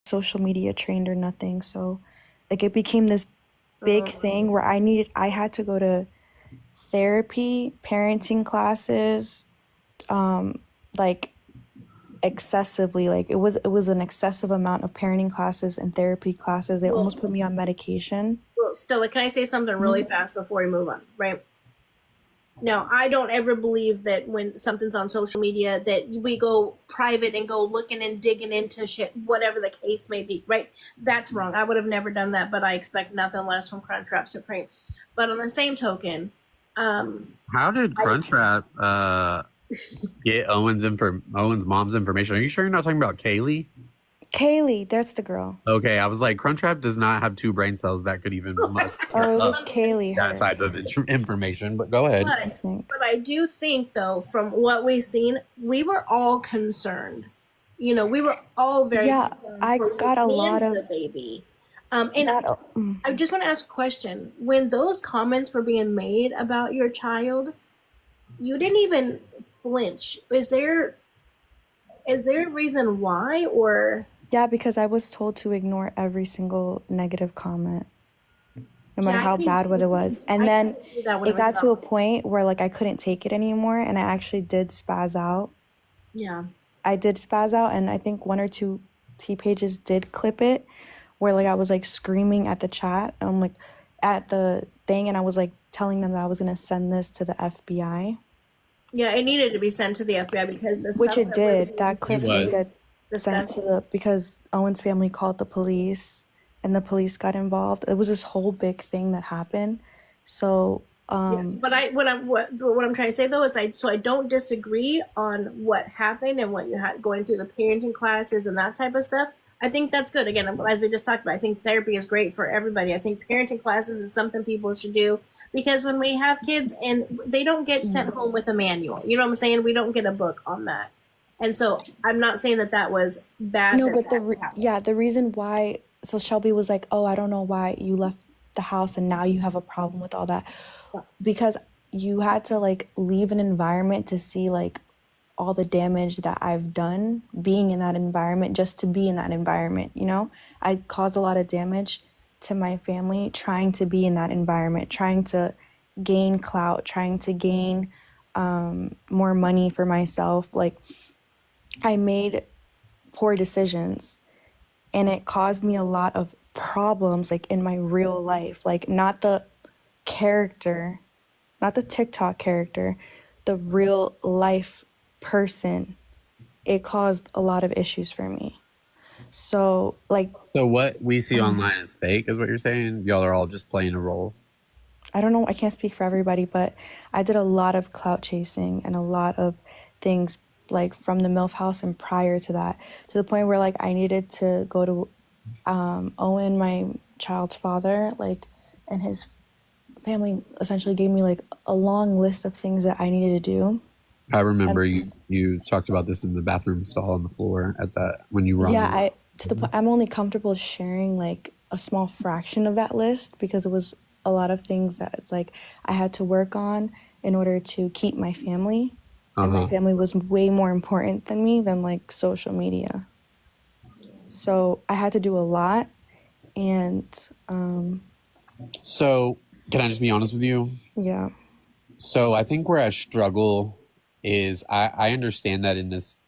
social media trained or nothing. So like it became this big thing where I had to go to therapy, parenting classes, like excessively. Like it was an excessive amount of parenting classes and therapy classes. They almost put me on medication. Well, Stella, can I say something really fast before we move on? Right. Now, I don't ever believe that when something's on social media that we go private and go looking and digging into shit, whatever the case may be, right? That's wrong. I would have never done that, but I expect nothing less from Crunchwrap Supreme. But on the same token, How did Crunchwrap get Owen's mom's information? Are you sure you're not talking about Kaylee? Kaylee, that's the girl. Okay, I was like, Crunchwrap does not have 2 brain cells that could even Oh, it was Kaylee. that type of information. But go ahead. But I do think, though, from what we've seen, we were all concerned. You know, we were all very concerned. I got a lot of the baby. And I just want to ask a question. When those comments were being made about your child, you didn't even flinch. Is there a reason why, or? Yeah, because I was told to ignore every single negative comment, no matter how bad what it was. And then it got to a point where like I couldn't take it anymore, and I actually did spaz out. Yeah. I did spaz out, and I think 1 or 2 T pages did clip it, where like I was like screaming at the chat, like at the thing, and I was like telling them that I was gonna send this to the FBI. Yeah, it needed to be sent to the FBI because this. Which it did. That clip did get sent to because Owen's family called the police, and the police got involved. It was this whole big thing that happened. So, yes, but what I'm trying to say though is I don't disagree on what happened and what you had going through the parenting classes and that type of stuff. I think that's good. Again, as we just talked about, I think therapy is great for everybody. I think parenting classes is something people should do because when we have kids and they don't get sent home with a manual, you know what I'm saying? We don't get a book on that. And so I'm not saying that was bad. No, but the reason why, so Shelby was like, oh, I don't know why you left the house and now you have a problem with all that. Because you had to like leave an environment to see like all the damage that I've done being in that environment, just to be in that environment, you know? I caused a lot of damage to my family trying to be in that environment, trying to gain clout, trying to gain more money for myself. Like, I made poor decisions, and it caused me a lot of problems, like in my real life, like not the character, not the TikTok character, the real life person. It caused a lot of issues for me. So what we see online is fake, is what you're saying? Y'all are all just playing a role. I don't know. I can't speak for everybody, but I did a lot of clout chasing and a lot of things like from the MILF house and prior to that, to the point where like I needed to go to Owen, my child's father, like, and his family essentially gave me like a long list of things that I needed to do. I remember you talked about this in the bathroom stall on the floor at that when you were on to the point I'm only comfortable sharing like a small fraction of that list because it was a lot of things that it's like I had to work on in order to keep my family. And my family was way more important than me than like social media. So I had to do a lot. And so can I just be honest with you? Yeah. So I think where I struggle is I understand that in this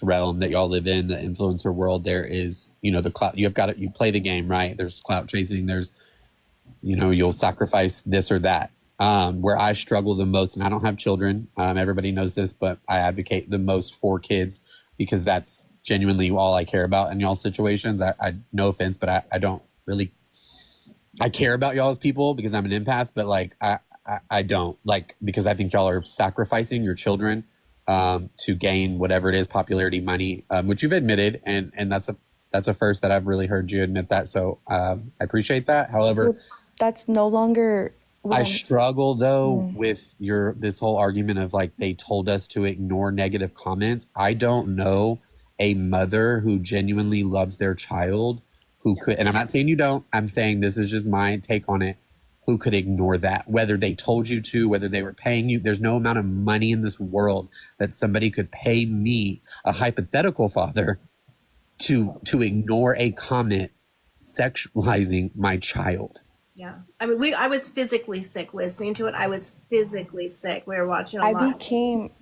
realm that y'all live in, the influencer world, there is, you know, the clout. You play the game, right? There's clout chasing. There's, you know, you'll sacrifice this or that. Where I struggle the most, and I don't have children, everybody knows this, but I advocate the most for kids because that's genuinely all I care about in y'all's situations. I no offense, but I don't really, I care about y'all as people because I'm an empath, but like, I don't like, because I think y'all are sacrificing your children, to gain whatever it is, popularity, money, which you've admitted. And that's a first that I've really heard you admit that. So, I appreciate that. However, that's no longer, I struggle though with this whole argument of like they told us to ignore negative comments. I don't know a mother who genuinely loves their child who could, and I'm not saying you don't, I'm saying this is just my take on it, who could ignore that, whether they told you to, whether they were paying you. There's no amount of money in this world that somebody could pay me, a hypothetical father, to ignore a comment sexualizing my child. Yeah. I mean, I was physically sick listening to it. I was physically sick. We were watching a lot.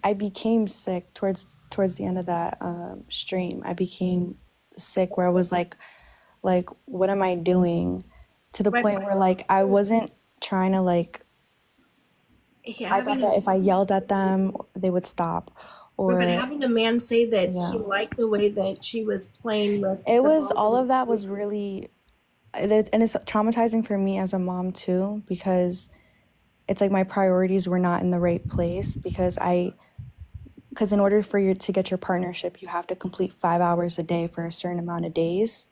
I became sick towards the end of that stream. I became sick where I was like what am I doing? To the Right. point where like I wasn't trying to like I thought that if I yelled at them, they would stop. But Or having a man say that yeah. he liked the way that she was playing with It the was ball all of that was really and it's traumatizing for me as a mom too because it's like my priorities were not in the right place because in order for you to get your partnership, you have to complete 5 hours a day for a certain amount of days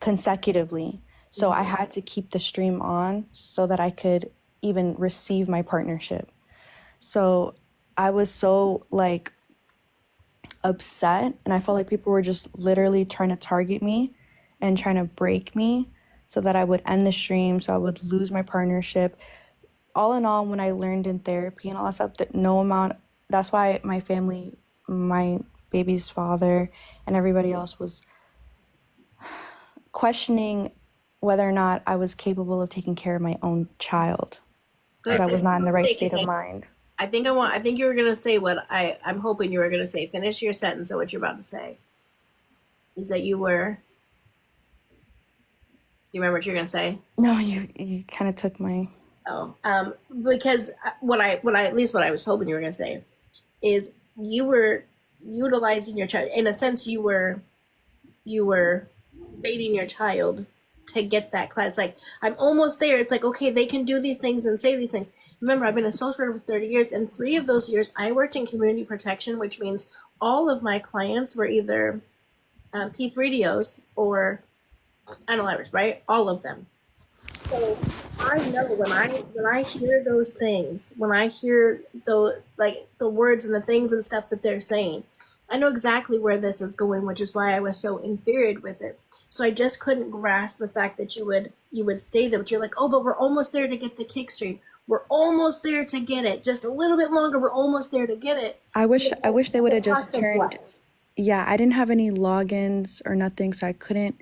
consecutively. So I had to keep the stream on so that I could even receive my partnership. So I was so like upset and I felt like people were just literally trying to target me and trying to break me so that I would end the stream, so I would lose my partnership. All in all, when I learned in therapy and all that stuff, that no amount, that's why my family, my baby's father, and everybody else was questioning whether or not I was capable of taking care of my own child because I was not in the right state of mind. I think you were gonna say what I'm hoping you were gonna say. Finish your sentence of what you're about to say. Is that you were? Do you remember what you're gonna say? No, you kind of took my. Oh, because what I at least what I was hoping you were gonna say is you were utilizing your child in a sense. You were baiting your child to get that class. It's like, I'm almost there. It's like, okay, they can do these things and say these things. Remember, I've been a social worker for 30 years, and 3 of those years I worked in community protection, which means all of my clients were either P3DOs or unalivers, right? All of them. So I know when I hear those things, when I hear those, like the words and the things and stuff that they're saying, I know exactly where this is going, which is why I was so infuriated with it. So I just couldn't grasp the fact that you would stay there, but you're like, oh, but we're almost there to get the kick stream. We're almost there to get it. Just a little bit longer. We're almost there to get it. I wish they would have just Cost of turned. what? Yeah, I didn't have any logins or nothing, so I couldn't